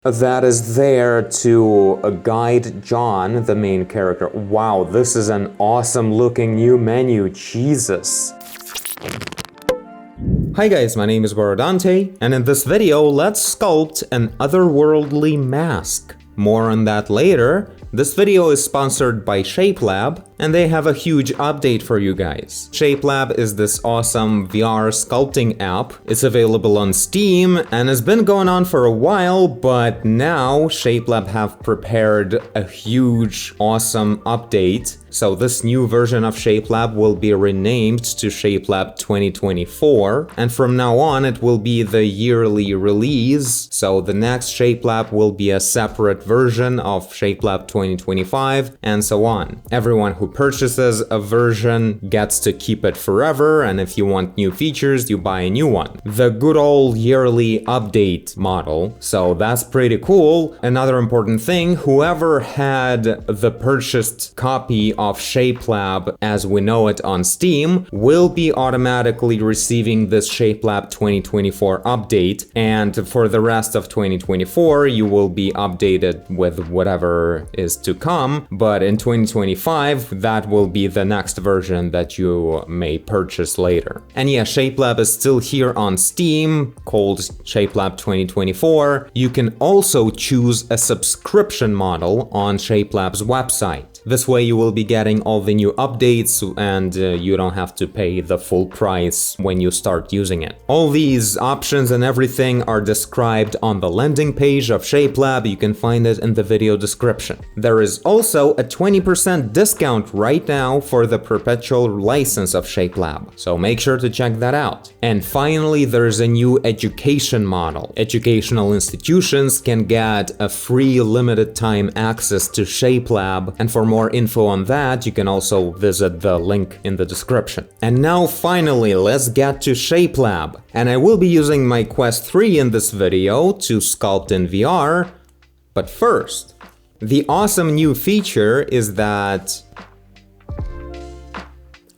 that is there to guide John, the main character. Wow, this is an awesome looking new menu, Jesus. Hi guys, my name is Borodante, and in this video, let's sculpt an otherworldly mask. More on that later. This video is sponsored by Shapelab, and they have a huge update for you guys. Shapelab is this awesome VR sculpting app. It's available on Steam and has been going on for a while, but now Shapelab have prepared a huge, awesome update. So this new version of Shapelab will be renamed to Shapelab 2024, and from now on it will be the yearly release. So the next Shapelab will be a separate version of Shapelab 2025, and so on. Everyone who purchases a version gets to keep it forever, and if you want new features, you buy a new one. The good old yearly update model, so that's pretty cool. Another important thing, whoever had the purchased copy of Shapelab as we know it on Steam will be automatically receiving this Shapelab 2024 update, and for the rest of 2024 you will be updated with whatever is to come, but in 2025 that will be the next version that you may purchase later. And yeah, Shapelab is still here on Steam, called Shapelab 2024. You can also choose a subscription model on Shapelab's website. This way you will be getting all the new updates and you don't have to pay the full price when you start using it. All these options and everything are described on the landing page of Shapelab. You can find it in the video description. There is also a 20% discount right now for the perpetual license of Shapelab, so make sure to check that out. And finally, there's a new education model. Educational institutions can get a free limited time access to Shapelab, and for more info on that, you can also visit the link in the description. And now finally, let's get to Shapelab. And I will be using my Quest 3 in this video to sculpt in VR. But first, the awesome new feature is that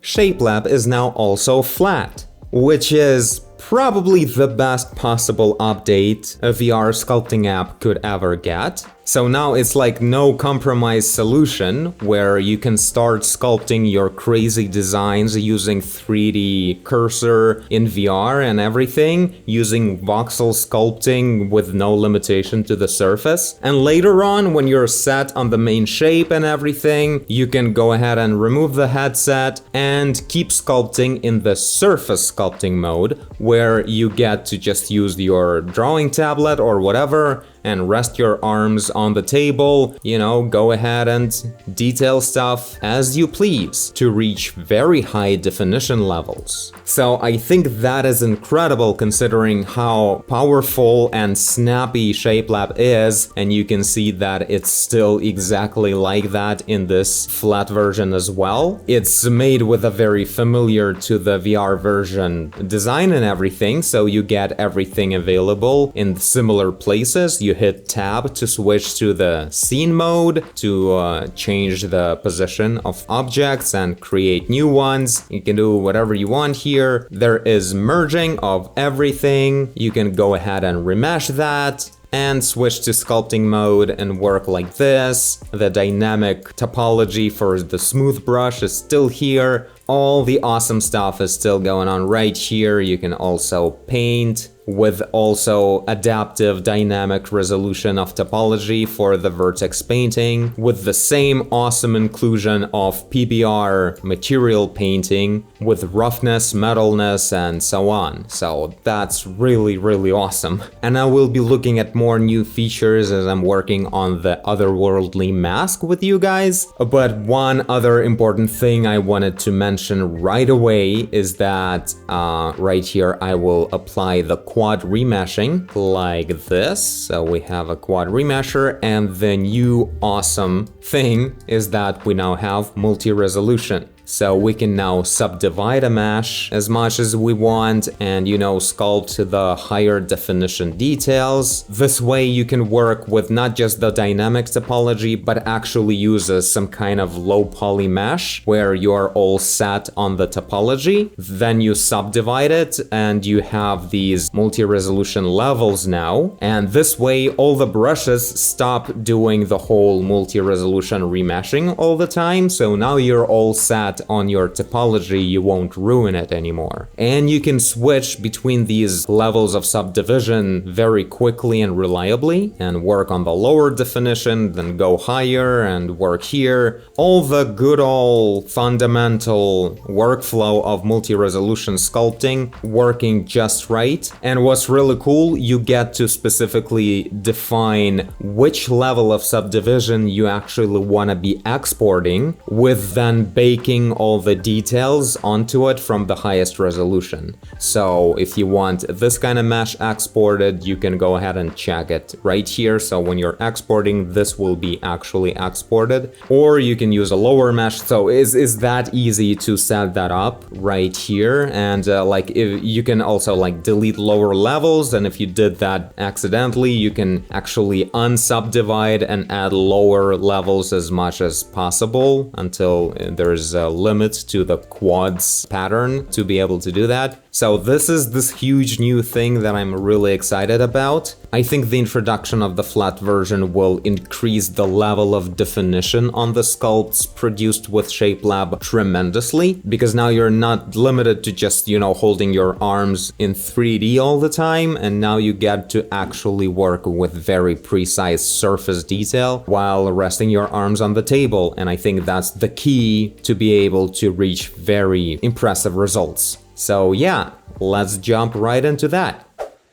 Shapelab is now also flat, which is probably the best possible update a VR sculpting app could ever get. So now it's like no compromise solution where you can start sculpting your crazy designs using 3D cursor in VR and everything, using voxel sculpting with no limitation to the surface. And later on, when you're set on the main shape and everything, you can go ahead and remove the headset and keep sculpting in the surface sculpting mode, where you get to just use your drawing tablet or whatever and rest your arms on the table, you know, go ahead and detail stuff as you please to reach very high definition levels. So I think that is incredible considering how powerful and snappy Shapelab is, and you can see that it's still exactly like that in this flat version as well. It's made with a very familiar to the VR version design and everything, so you get everything available in similar places. You hit tab to switch to the scene mode, to change the position of objects and create new ones. You can do whatever you want here. There is merging of everything. You can go ahead and remesh that and switch to sculpting mode and work like this. The dynamic topology for the smooth brush is still here. All the awesome stuff is still going on right here. You can also paint with also adaptive dynamic resolution of topology for the vertex painting, with the same awesome inclusion of PBR material painting with roughness, metalness, and so on. So that's really, really awesome. And I will be looking at more new features as I'm working on the otherworldly mask with you guys. But one other important thing I wanted to mention right away is that right here I will apply the quad remeshing like this. So we have a quad remesher, and the new awesome thing is that we now have multi-resolution. So we can now subdivide a mesh as much as we want and, sculpt the higher definition details. This way you can work with not just the dynamic topology, but actually uses some kind of low poly mesh where you're all set on the topology. Then you subdivide it and you have these multi-resolution levels now. And this way all the brushes stop doing the whole multi-resolution remeshing all the time. So now you're all set on your topology, you won't ruin it anymore. And you can switch between these levels of subdivision very quickly and reliably and work on the lower definition, then go higher and work here. All the good old fundamental workflow of multi-resolution sculpting working just right. And what's really cool, you get to specifically define which level of subdivision you actually want to be exporting, with then baking all the details onto it from the highest resolution. So if you want this kind of mesh exported, you can go ahead and check it right here. So when you're exporting, this will be actually exported, or you can use a lower mesh. So is that easy to set that up right here. And if you can also delete lower levels, and if you did that accidentally, you can actually unsubdivide and add lower levels as much as possible until there's a limit to the quads pattern to be able to do that. So this is this huge new thing that I'm really excited about. I think the introduction of the flat version will increase the level of definition on the sculpts produced with Shapelab tremendously, because now you're not limited to just, holding your arms in 3D all the time, and now you get to actually work with very precise surface detail while resting your arms on the table. And I think that's the key to be able to reach very impressive results. So yeah, let's jump right into that.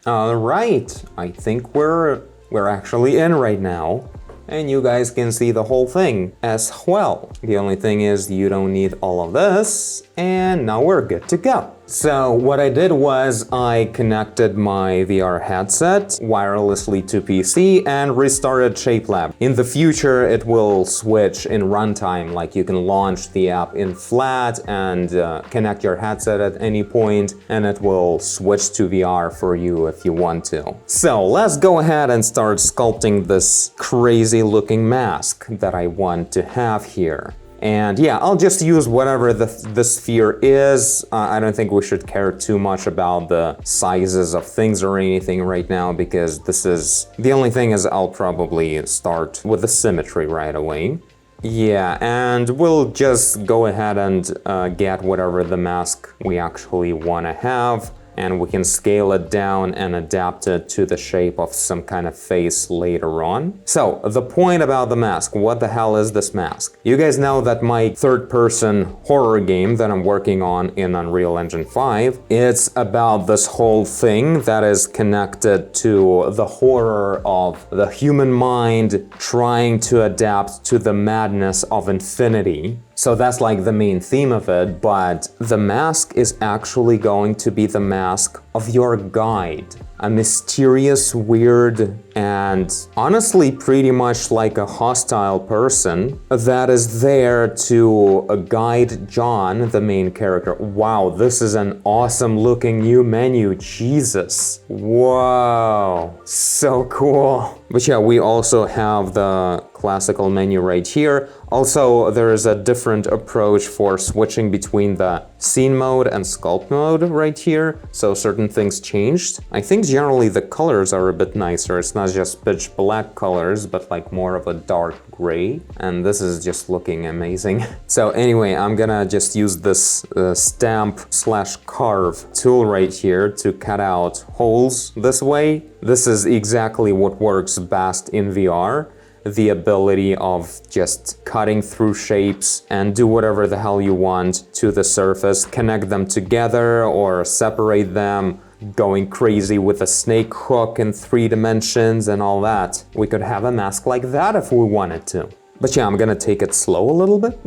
All right, I think we're actually in right now, and you guys can see the whole thing as well. The only thing is you don't need all of this, and now we're good to go. So what I did was I connected my VR headset wirelessly to PC and restarted Shapelab. In the future, it will switch in runtime, like you can launch the app in flat and connect your headset at any point, and it will switch to VR for you if you want to. So let's go ahead and start sculpting this crazy looking mask that I want to have here. And yeah, I'll just use whatever the sphere is. I don't think we should care too much about the sizes of things or anything right now, because the only thing is I'll probably start with the symmetry right away. Yeah, and we'll just go ahead and get whatever the mask we actually want to have, and we can scale it down and adapt it to the shape of some kind of face later on. So the point about the mask, what the hell is this mask? You guys know that my third-person horror game that I'm working on in Unreal Engine 5, it's about this whole thing that is connected to the horror of the human mind trying to adapt to the madness of infinity. So that's the main theme of it, but the mask is actually going to be the mask of your guide. A mysterious, weird, and honestly pretty much like a hostile person that is there to guide John, the main character. Wow, this is an awesome looking new menu, Jesus. Whoa, so cool. But yeah, we also have the classical menu right here. Also, there is a different approach for switching between the scene mode and sculpt mode right here. So certain things changed. I think generally the colors are a bit nicer. It's not just pitch black colors, but more of a dark gray. And this is just looking amazing. So anyway, I'm gonna just use this stamp/carve tool right here to cut out holes this way. This is exactly what works best in VR. The ability of just cutting through shapes and do whatever the hell you want to the surface, connect them together or separate them, going crazy with a snake hook in 3 dimensions and all that. We could have a mask like that if we wanted to. But yeah, I'm gonna take it slow a little bit.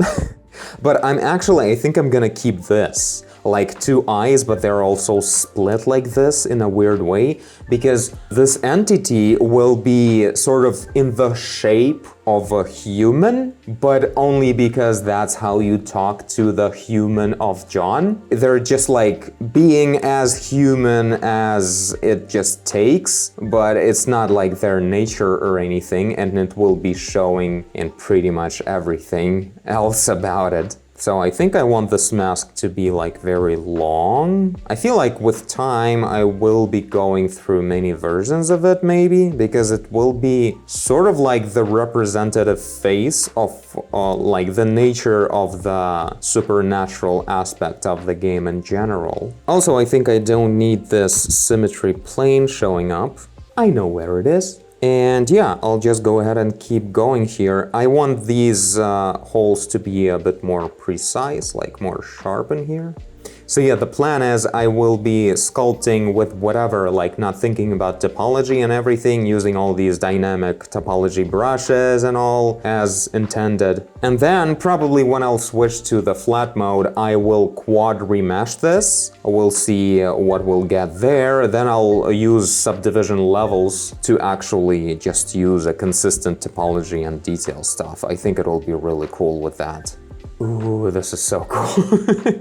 But I think I'm gonna keep this. like two eyes, but they're also split like this in a weird way, because this entity will be sort of in the shape of a human, but only because that's how you talk to the human of John. They're just like being as human as it just takes, but it's not like their nature or anything, and it will be showing in pretty much everything else about it. So I think I want this mask to be like very long. I feel like with time I will be going through many versions of it maybe, because it will be sort of like the representative face of like the nature of the supernatural aspect of the game in general. Also, I think I don't need this symmetry plane showing up. I know where it is. And yeah, I'll just go ahead and keep going here. I want these holes to be a bit more precise, like more sharp in here. So yeah, the plan is I will be sculpting with whatever, like not thinking about topology and everything, using all these dynamic topology brushes and all as intended. And then probably when I'll switch to the flat mode, I will quad remesh this. We'll see what we'll get there. Then I'll use subdivision levels to actually just use a consistent topology and detail stuff. I think it'll be really cool with that. Ooh, this is so cool.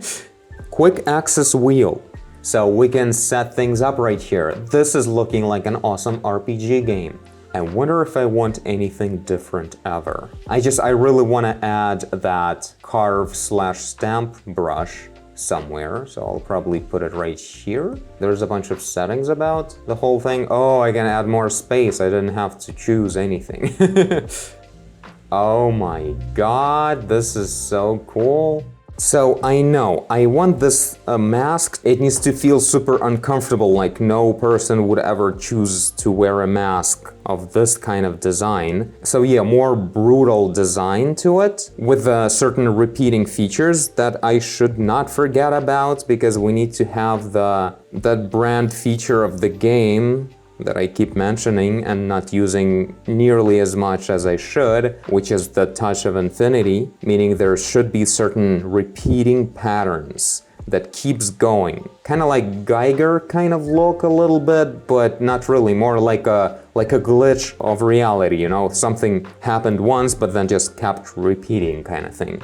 Quick axis wheel. So we can set things up right here. This is looking like an awesome RPG game. I wonder if I want anything different ever. I really want to add that carve/stamp brush somewhere, so I'll probably put it right here. There's a bunch of settings about the whole thing. Oh, I can add more space. I didn't have to choose anything. Oh my god, this is so cool. So I know, I want this mask, it needs to feel super uncomfortable, like no person would ever choose to wear a mask of this kind of design. So yeah, more brutal design to it, with certain repeating features that I should not forget about, because we need to have that brand feature of the game that I keep mentioning and not using nearly as much as I should, which is the touch of infinity, meaning there should be certain repeating patterns that keeps going. Kind of like Geiger kind of look a little bit, but not really, more like a glitch of reality, you know? Something happened once, but then just kept repeating kind of thing.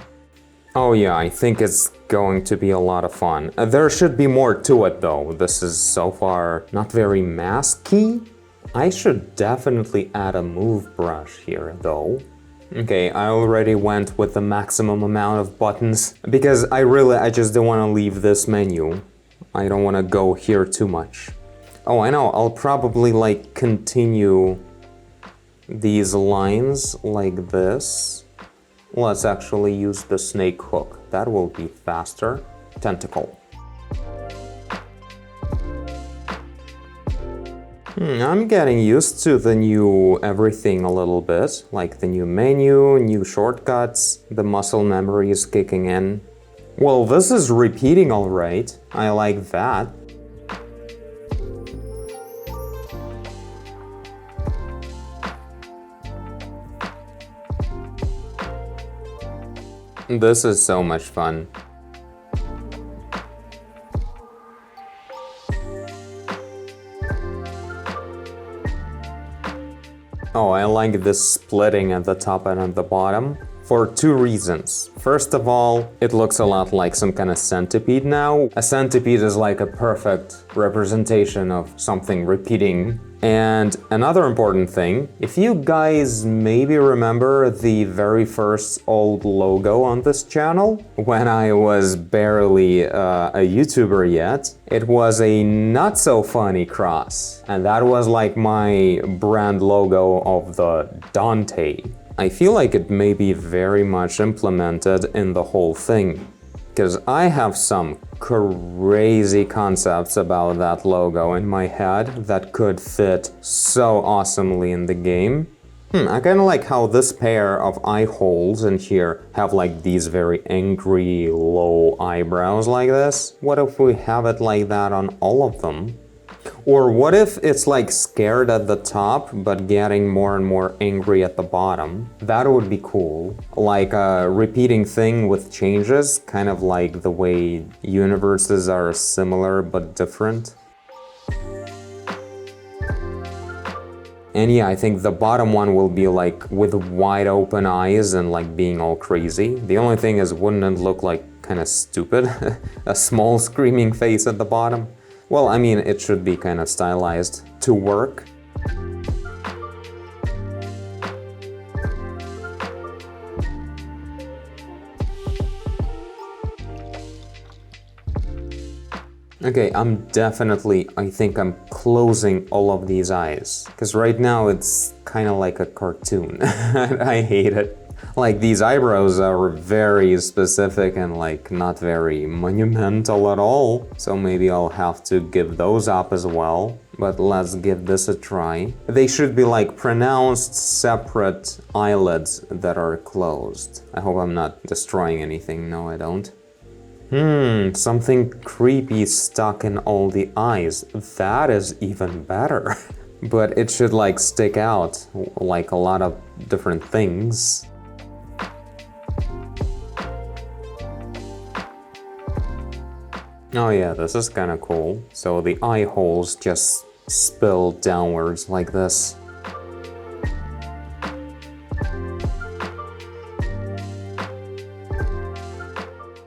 Oh yeah, I think it's going to be a lot of fun. There should be more to it though. This is so far not very masky. I should definitely add a move brush here though. Okay, I already went with the maximum amount of buttons because I just don't want to leave this menu. I don't want to go here too much. Oh, I know, I'll probably like continue these lines like this. Let's actually use the snake hook. That will be faster. Tentacle. I'm getting used to the new everything a little bit, like the new menu, new shortcuts, the muscle memory is kicking in. Well, this is repeating all right. I like that. This is so much fun. Oh, I like this splitting at the top and at the bottom for two reasons. First of all, it looks a lot like some kind of centipede now. A centipede is like a perfect representation of something repeating. And another important thing, if you guys maybe remember the very first old logo on this channel, when I was barely a YouTuber yet, it was a not so funny cross. And that was like my brand logo of the Dante. I feel like it may be very much implemented in the whole thing, because I have some crazy concepts about that logo in my head that could fit so awesomely in the game. I kind of like how this pair of eye holes in here have like these very angry low eyebrows like this. What if we have it like that on all of them? Or what if it's like scared at the top, but getting more and more angry at the bottom? That would be cool. Like a repeating thing with changes, kind of like the way universes are similar but different. And yeah, I think the bottom one will be like with wide open eyes and like being all crazy. The only thing is, wouldn't it look like kind of stupid? A small screaming face at the bottom? Well, I mean, it should be kind of stylized to work. Okay, I think I'm closing all of these eyes. Because right now it's kind of like a cartoon. I hate it. Like, these eyebrows are very specific and like not very monumental at all. So maybe I'll have to give those up as well. But let's give this a try. They should be like pronounced separate eyelids that are closed. I hope I'm not destroying anything. No, I don't. Something creepy stuck in all the eyes. That is even better. But it should like stick out like a lot of different things. Oh yeah, this is kind of cool. So the eye holes just spill downwards like this.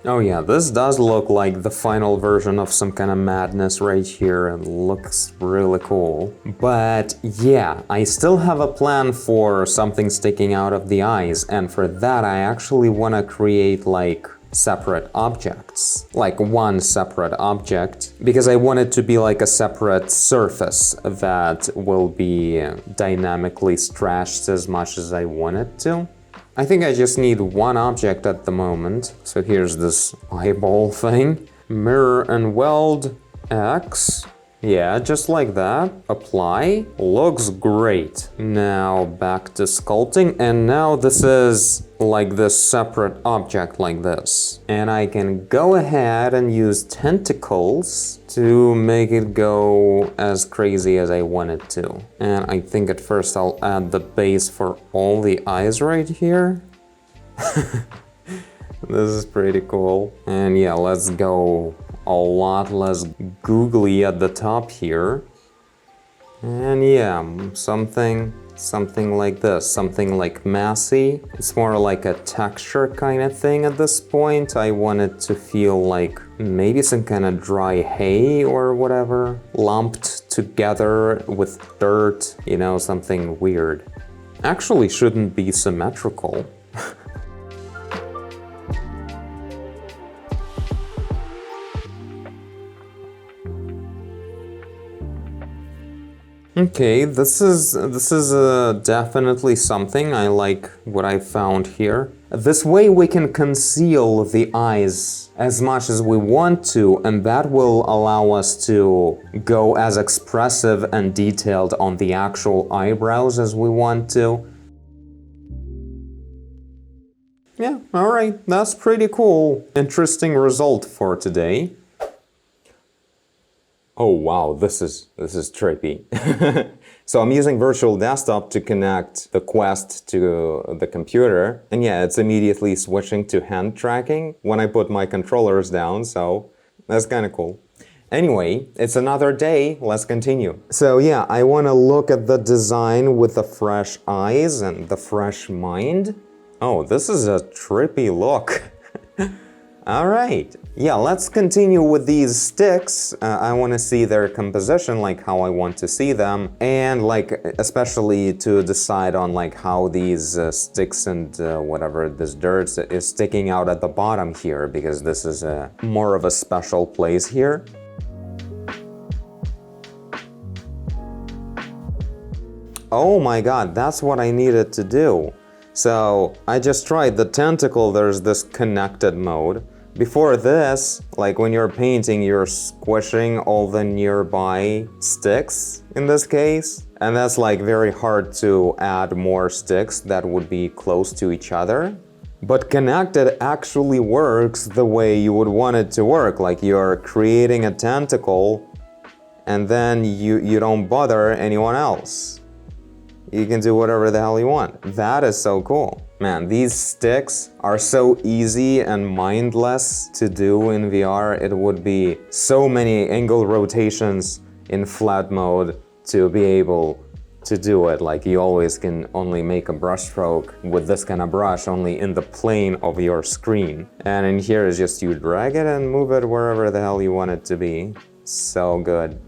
Oh yeah, this does look like the final version of some kind of madness right here and looks really cool. But yeah, I still have a plan for something sticking out of the eyes, and for that I actually want to create like separate objects, like one separate object, because I want it to be like a separate surface that will be dynamically stretched as much as I want it to. I think I just need one object at the moment. So here's this eyeball thing. Mirror and weld X. Yeah, just like that. Apply. Looks great. Now back to sculpting, and now this is like this separate object like this. And I can go ahead and use tentacles to make it go as crazy as I want it to. And I think at first I'll add the base for all the eyes right here. This is pretty cool. And yeah, let's go a lot less googly at the top here. And yeah, something like this, something like massy. It's more like a texture kind of thing at this point. I want it to feel like maybe some kind of dry hay or whatever, lumped together with dirt, you know, something weird. Actually shouldn't be symmetrical. Okay, this is definitely something. I like what I found here. This way we can conceal the eyes as much as we want to, and that will allow us to go as expressive and detailed on the actual eyebrows as we want to. Yeah, alright, that's pretty cool. Interesting result for today. Oh wow, this is trippy. So I'm using virtual desktop to connect the Quest to the computer, and yeah, it's immediately switching to hand tracking when I put my controllers down, so that's kind of cool. Anyway, it's another day, let's continue. So yeah, I want to look at the design with the fresh eyes and the fresh mind. Oh, this is a trippy look. Alright, yeah, let's continue with these sticks. I want to see their composition, like how I want to see them, and like especially to decide on like how these sticks and whatever this dirt is sticking out at the bottom here, because this is more of a special place here. Oh my god, that's what I needed to do. So I just tried the tentacle, there's this connected mode. Before this, like when you're painting, you're squishing all the nearby sticks in this case. And that's like very hard to add more sticks that would be close to each other. But connected actually works the way you would want it to work. Like you're creating a tentacle and then you don't bother anyone else. You can do whatever the hell you want. That is so cool. Man, these sticks are so easy and mindless to do in VR. It would be so many angle rotations in flat mode to be able to do it. Like, you always can only make a brush stroke with this kind of brush only in the plane of your screen. And in here is just you drag it and move it wherever the hell you want it to be. So good.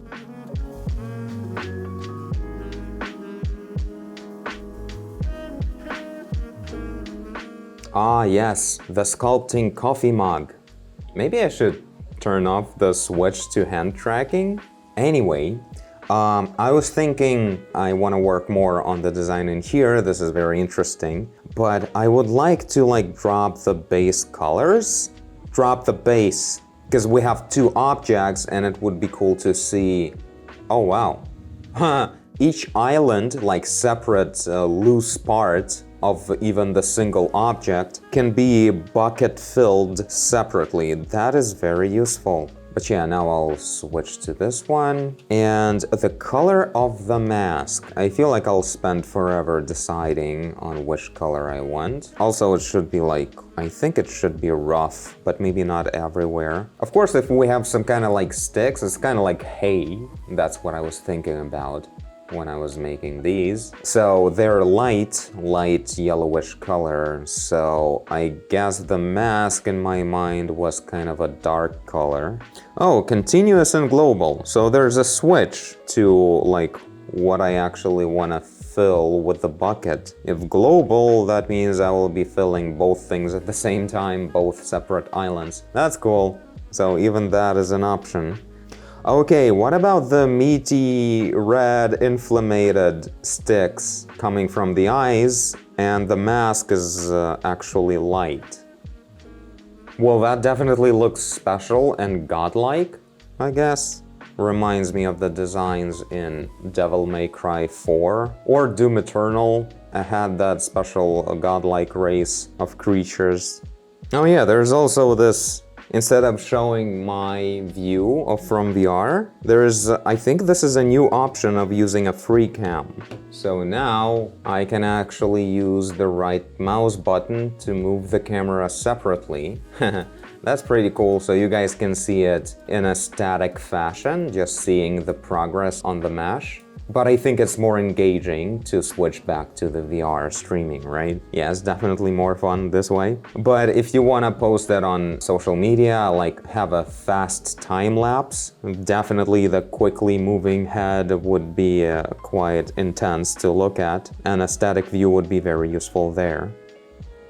Ah yes, the Sculpting coffee mug. Maybe I should turn off the switch to hand tracking? Anyway, I was thinking I want to work more on the design in here. This is very interesting, but I would like to drop the base colors. Drop the base, because we have two objects and it would be cool to see. Oh wow. Each island, like separate loose part of even the single object, can be bucket filled separately. That is very useful. But yeah, now I'll switch to this one. And the color of the mask. I feel like I'll spend forever deciding on which color I want. Also, it should be I think it should be rough, but maybe not everywhere. Of course, if we have some kind of sticks, it's kind of like hay. That's what I was thinking about when I was making these. So they're light yellowish color. So I guess the mask in my mind was kind of a dark color. Oh, continuous and global. So there's a switch to what I actually want to fill with the bucket. If global, that means I will be filling both things at the same time, both separate islands. That's cool. So even that is an option. Okay, what about the meaty, red, inflamed sticks coming from the eyes, and the mask is actually light? Well, that definitely looks special and godlike, I guess. Reminds me of the designs in Devil May Cry 4 or Doom Eternal. I had that special godlike race of creatures. Oh yeah, there's also this. Instead of showing my view from VR, I think this is a new option of using a free cam. So now I can actually use the right mouse button to move the camera separately. That's pretty cool, so you guys can see it in a static fashion, just seeing the progress on the mesh. But I think it's more engaging to switch back to the VR streaming, right? Yeah, it's definitely more fun this way. But if you want to post it on social media, have a fast time lapse, definitely the quickly moving head would be quite intense to look at, and a static view would be very useful there.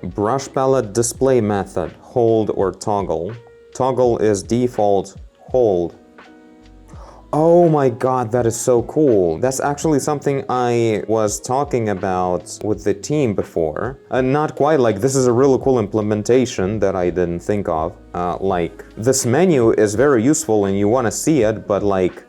Brush palette display method, hold or toggle. Toggle is default, hold. Oh my god, that is so cool. That's actually something I was talking about with the team before. Not quite, this is a really cool implementation that I didn't think of. This menu is very useful and you want to see it, but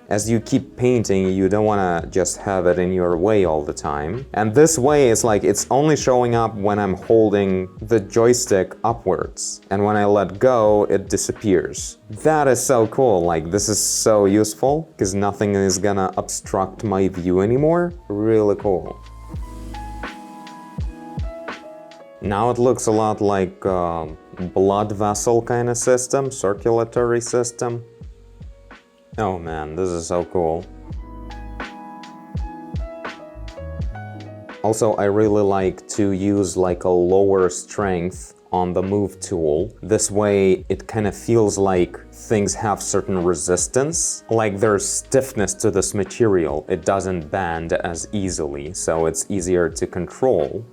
as you keep painting, you don't want to just have it in your way all the time. And this way, it's only showing up when I'm holding the joystick upwards. And when I let go, it disappears. That is so cool. This is so useful because nothing is gonna obstruct my view anymore. Really cool. Now it looks a lot like blood vessel kind of system, circulatory system. Oh man, this is so cool. Also, I really like to use a lower strength on the move tool. This way, it kind of feels like things have certain resistance. There's stiffness to this material. It doesn't bend as easily, so it's easier to control.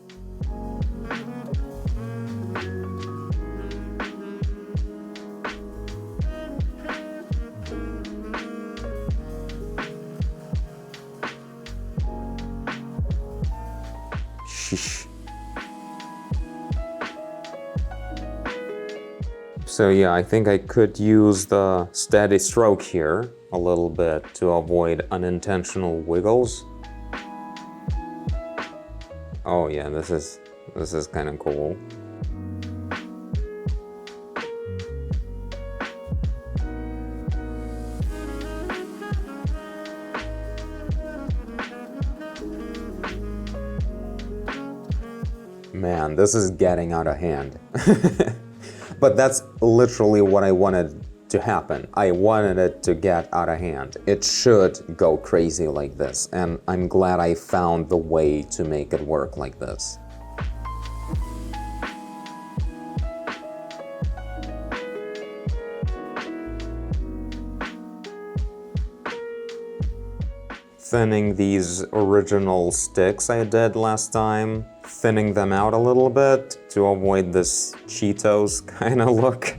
So yeah, I think I could use the steady stroke here a little bit to avoid unintentional wiggles. Oh yeah, this is kind of cool. Man, this is getting out of hand. But that's literally what I wanted to happen. I wanted it to get out of hand. It should go crazy like this, and I'm glad I found the way to make it work like this. Thinning these original sticks I did last time, thinning them out a little bit to avoid this Cheetos kind of look.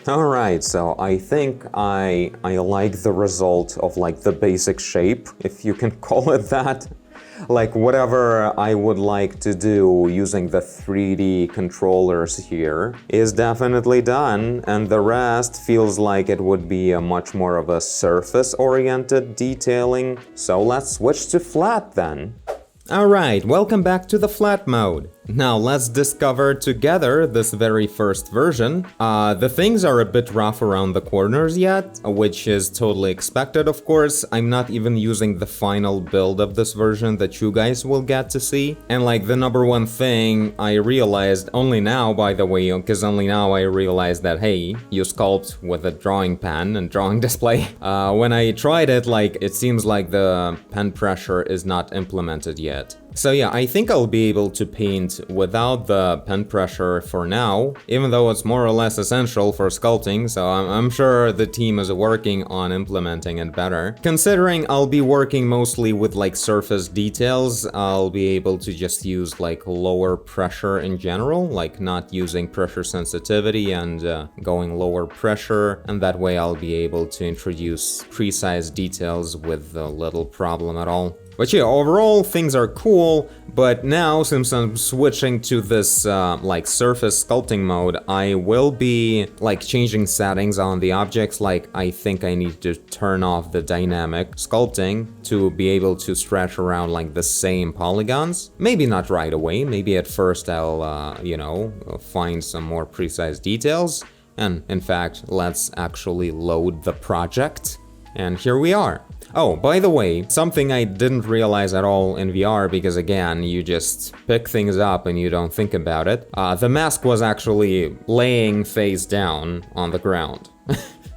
Alright, so I think I like the result of like the basic shape, if you can call it that. Like whatever I would like to do using the 3D controllers here is definitely done, and the rest feels like it would be a much more of a surface-oriented detailing. So let's switch to flat then. Alright, welcome back to the flat mode. Now let's discover together this very first version. The things are a bit rough around the corners yet, which is totally expected, of course. I'm not even using the final build of this version that you guys will get to see. And like the number one thing I realized only now, by the way, because only now I realized that, hey, you sculpt with a drawing pen and drawing display. When I tried it, like, it seems like the pen pressure is not implemented yet. So yeah, I think I'll be able to paint without the pen pressure for now, even though it's more or less essential for sculpting, so I'm sure the team is working on implementing it better. Considering I'll be working mostly with like surface details, I'll be able to just use like lower pressure in general, like not using pressure sensitivity and going lower pressure, and that way I'll be able to introduce precise details with little problem at all. But yeah, overall things are cool, but now since I'm switching to this like surface sculpting mode, I will be like changing settings on the objects. Like I think I need to turn off the dynamic sculpting to be able to stretch around like the same polygons. Maybe not right away, maybe at first I'll you know, find some more precise details. And in fact, let's actually load the project. And here we are. Oh, by the way, something I didn't realize at all in VR, because again, you just pick things up and you don't think about it. The mask was actually laying face down on the ground.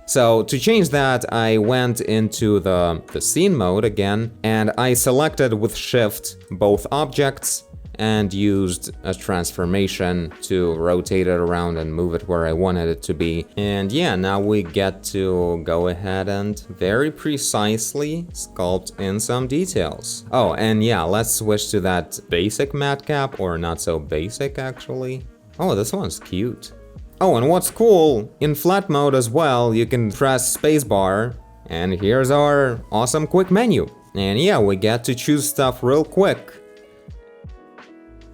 So to change that, I went into the scene mode again, and I selected with Shift both objects and used a transformation to rotate it around and move it where I wanted it to be. And yeah, now we get to go ahead and very precisely sculpt in some details. Oh, and yeah, let's switch to that basic matte cap, or not so basic actually. Oh, this one's cute. Oh, and what's cool, in flat mode as well, you can press spacebar, and here's our awesome quick menu. And yeah, we get to choose stuff real quick.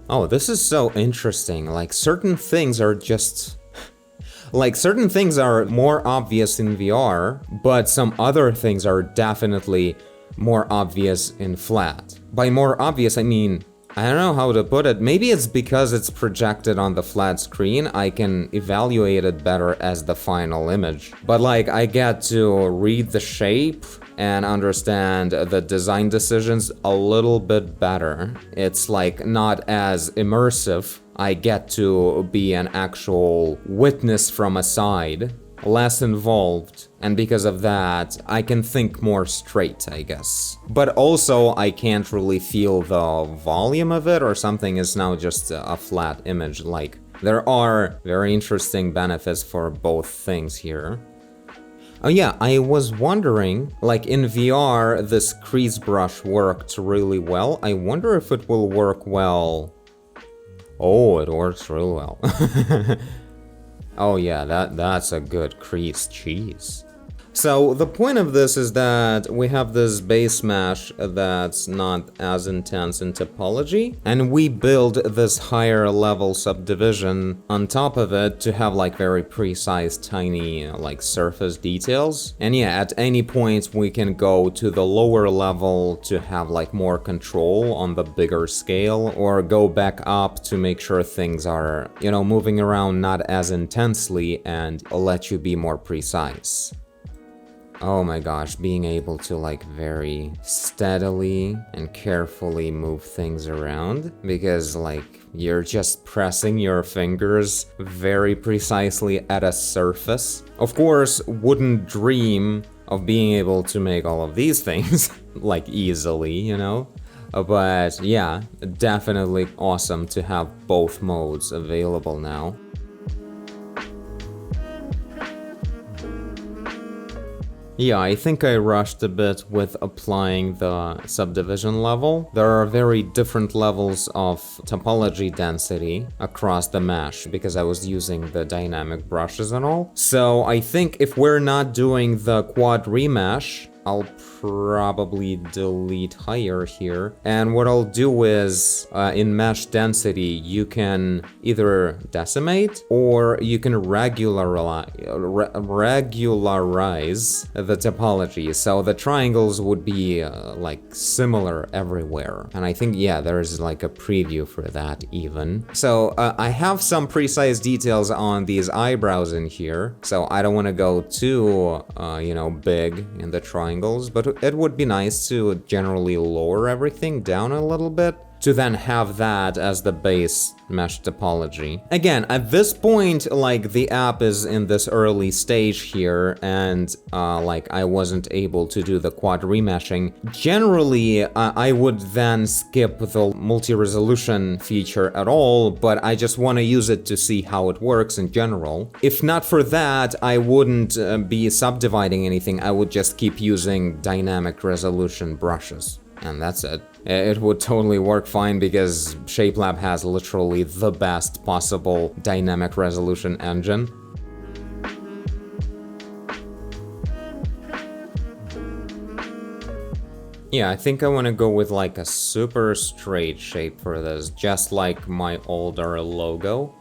Oh, this is so interesting. Like certain things are just... like certain things are more obvious in VR, but some other things are definitely more obvious in flat. By more obvious, I mean, I don't know how to put it. Maybe it's because it's projected on the flat screen, I can evaluate it better as the final image. But like, I get to read the shape and understand the design decisions a little bit better. It's like not as immersive. I get to be an actual witness from a side, less involved, and because of that, I can think more straight, I guess. But also, I can't really feel the volume of it, or something is now just a flat image. Like, there are very interesting benefits for both things here. Oh yeah, I was wondering, like in VR, this crease brush worked really well. I wonder if it will work well. Oh, it works really well. Oh yeah, that's a good crease, jeez. So the point of this is that we have this base mesh that's not as intense in topology, and we build this higher level subdivision on top of it to have like very precise tiny like surface details. And yeah, at any point we can go to the lower level to have like more control on the bigger scale, or go back up to make sure things are, you know, moving around not as intensely and let you be more precise. Oh my gosh, being able to like very steadily and carefully move things around, because like you're just pressing your fingers very precisely at a surface. Of course, wouldn't dream of being able to make all of these things like easily, you know? But yeah, definitely awesome to have both modes available now. Yeah, I think I rushed a bit with applying the subdivision level. There are very different levels of topology density across the mesh because I was using the dynamic brushes and all. So I think if we're not doing the quad remesh, I'll probably delete higher here. And what I'll do is, in mesh density, you can either decimate or you can regularize the topology. So the triangles would be like similar everywhere. And I think, yeah, there's like a preview for that even. So I have some precise details on these eyebrows in here. So I don't want to go too, you know, big in the triangles, but it would be nice to generally lower everything down a little bit to then have that as the base mesh topology. Again, at this point, like the app is in this early stage here, and like I wasn't able to do the quad remeshing. Generally, I would then skip the multi-resolution feature at all, but I just want to use it to see how it works in general. If not for that, I wouldn't be subdividing anything. I would just keep using dynamic resolution brushes. And that's it. It would totally work fine because Shapelab has literally the best possible dynamic resolution engine. Yeah, I think I want to go with like a super straight shape for this, just like my older logo.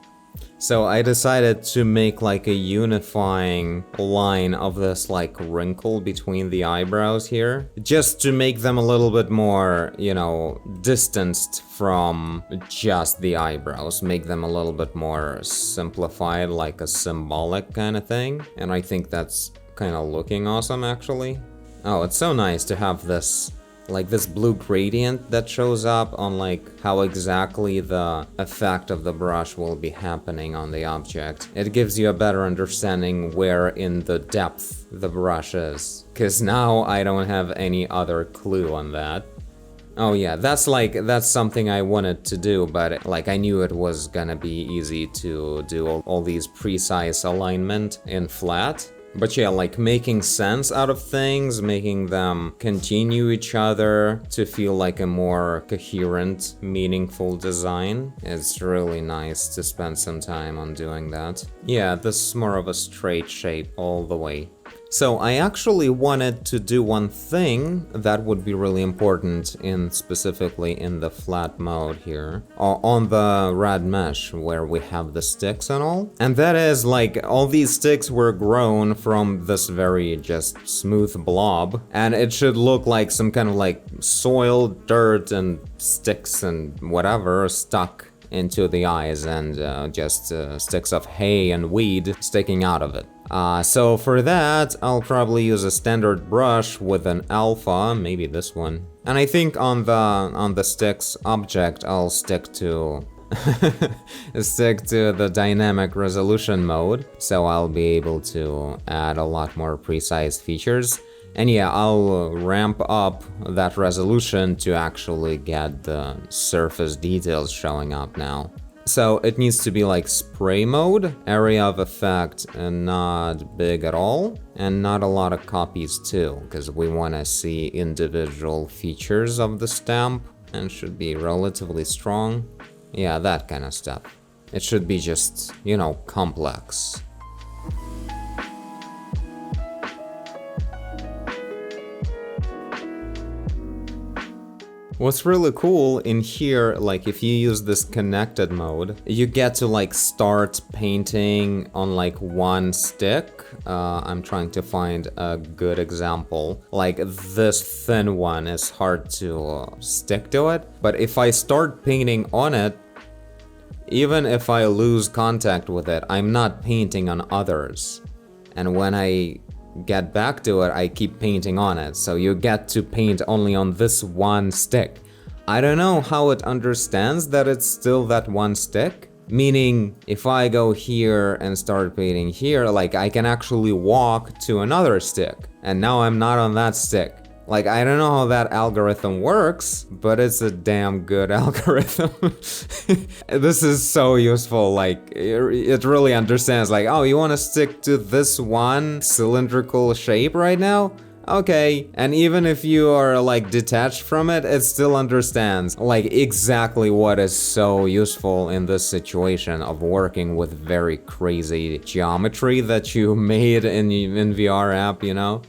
So I decided to make like a unifying line of this like wrinkle between the eyebrows here, just to make them a little bit more, you know, distanced from just the eyebrows, make them a little bit more simplified, like a symbolic kind of thing. And I think that's kind of looking awesome actually. Oh, it's so nice to have this like this blue gradient that shows up on like how exactly the effect of the brush will be happening on the object. It gives you a better understanding where in the depth the brush is, because now I don't have any other clue on that. Oh yeah, that's something I wanted to do, but like I knew it was gonna be easy to do all these precise alignment in flat. But yeah, like making sense out of things, making them continue each other to feel like a more coherent, meaningful design. It's really nice to spend some time on doing that. Yeah, this is more of a straight shape all the way. So I actually wanted to do one thing that would be really important specifically in the flat mode here, on the rad mesh where we have the sticks and all. And that is like all these sticks were grown from this very just smooth blob, and it should look like some kind of like soil, dirt, and sticks and whatever stuck into the eyes, and just sticks of hay and weed sticking out of it. So for that, I'll probably use a standard brush with an alpha, maybe this one. And I think on the sticks object, I'll stick to the dynamic resolution mode, so I'll be able to add a lot more precise features. And yeah, I'll ramp up that resolution to actually get the surface details showing up now. So it needs to be like spray mode, area of effect and not big at all, and not a lot of copies too, because we want to see individual features of the stamp and should be relatively strong. Yeah, that kind of stuff. It should be just, you know, complex. What's really cool in here, like if you use this connected mode, you get to like start painting on like one stick. I'm trying to find a good example. Like this thin one is hard to stick to it, but if I start painting on it, even if I lose contact with it, I'm not painting on others. And when I get back to it, I keep painting on it. So you get to paint only on this one stick. I don't know how it understands that it's still that one stick. Meaning, if I go here and start painting here, like I can actually walk to another stick. And now I'm not on that stick. Like, I don't know how that algorithm works, but it's a damn good algorithm. This is so useful, like, it really understands, like, oh, you want to stick to this one cylindrical shape right now? Okay, and even if you are, like, detached from it, it still understands, like, exactly what is so useful in this situation of working with very crazy geometry that you made in VR app, you know?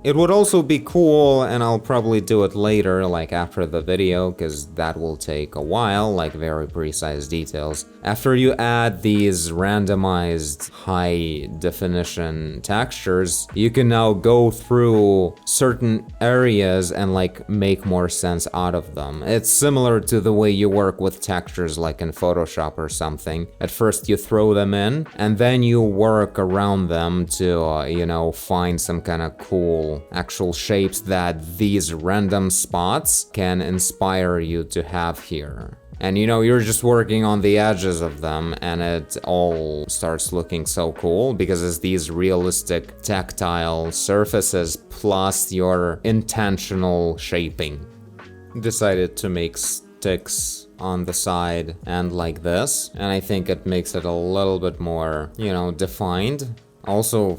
It would also be cool, and I'll probably do it later, like after the video, because that will take a while, like very precise details. After you add these randomized high definition textures, you can now go through certain areas and like make more sense out of them. It's similar to the way you work with textures like in Photoshop or something. At first you throw them in, and then you work around them to, you know, find some kind of cool actual shapes that these random spots can inspire you to have here. And you know, you're just working on the edges of them and it all starts looking so cool because it's these realistic tactile surfaces plus your intentional shaping. Decided to make sticks on the side and like this, and I think it makes it a little bit more, you know, defined. Also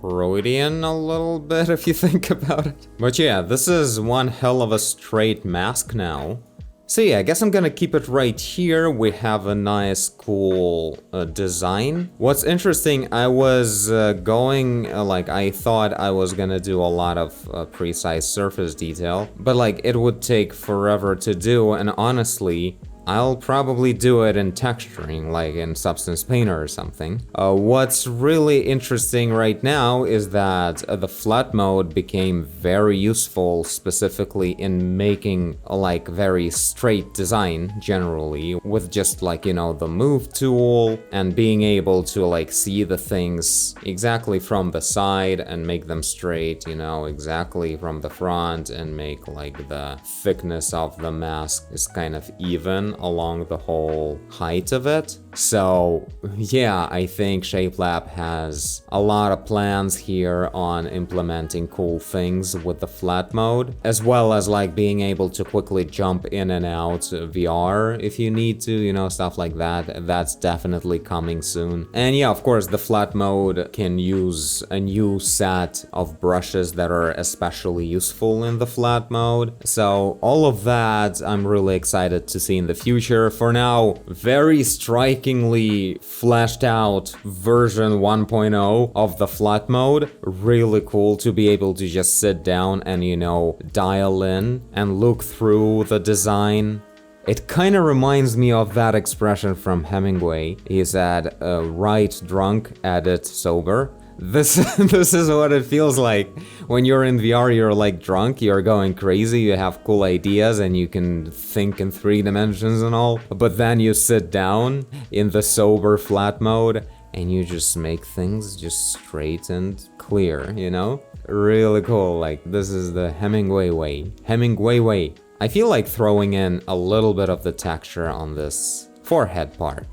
Freudian a little bit if you think about it. But yeah, this is one hell of a straight mask now. So yeah, I guess I'm gonna keep it right here. We have a nice, cool design. What's interesting, I was I thought I was gonna do a lot of precise surface detail, but like it would take forever to do, and honestly, I'll probably do it in texturing, like in Substance Painter or something. What's really interesting right now is that the flat mode became very useful specifically in making like very straight design generally, with just like, you know, the move tool and being able to like see the things exactly from the side and make them straight, you know, exactly from the front, and make like the thickness of the mask is kind of even along the whole height of it. So yeah, I think Shapelab has a lot of plans here on implementing cool things with the flat mode, as well as like being able to quickly jump in and out VR if you need to, you know, stuff like that. That's definitely coming soon. And yeah, of course, the flat mode can use a new set of brushes that are especially useful in the flat mode. So all of that I'm really excited to see in the future. For now, very strikingly fleshed out version 1.0 of the flat mode. Really cool to be able to just sit down and, you know, dial in and look through the design. It kind of reminds me of that expression from Hemingway. He said, write drunk, edit sober. This is what it feels like when you're in VR. You're like drunk, you're going crazy, you have cool ideas and you can think in 3 dimensions and all, but then you sit down in the sober flat mode and you just make things just straight and clear, you know? Really cool. Like, this is the Hemingway way. Hemingway way. I feel like throwing in a little bit of the texture on this forehead part.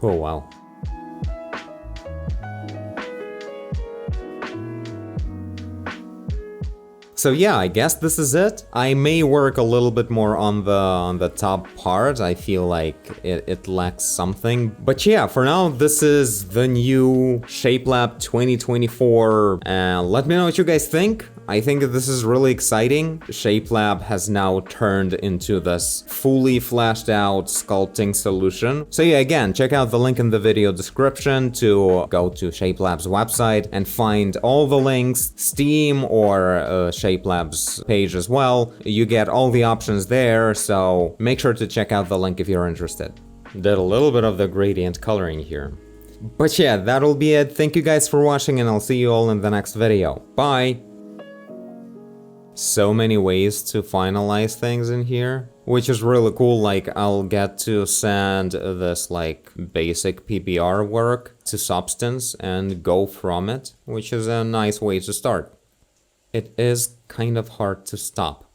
Oh wow. So yeah, I guess this is it. I may work a little bit more on the top part. I feel like it lacks something. But yeah, for now, this is the new Shapelab 2024. Let me know what you guys think. I think that this is really exciting. Shapelab has now turned into this fully fleshed out sculpting solution. So yeah, again, check out the link in the video description to go to Shapelab's website and find all the links, Steam or Shapelab's page as well. You get all the options there, so make sure to check out the link if you're interested. Did a little bit of the gradient coloring here. But yeah, that'll be it. Thank you guys for watching, and I'll see you all in the next video. Bye! So many ways to finalize things in here, which is really cool. Like, I'll get to send this like basic PBR work to Substance and go from it, which is a nice way to start. It is kind of hard to stop.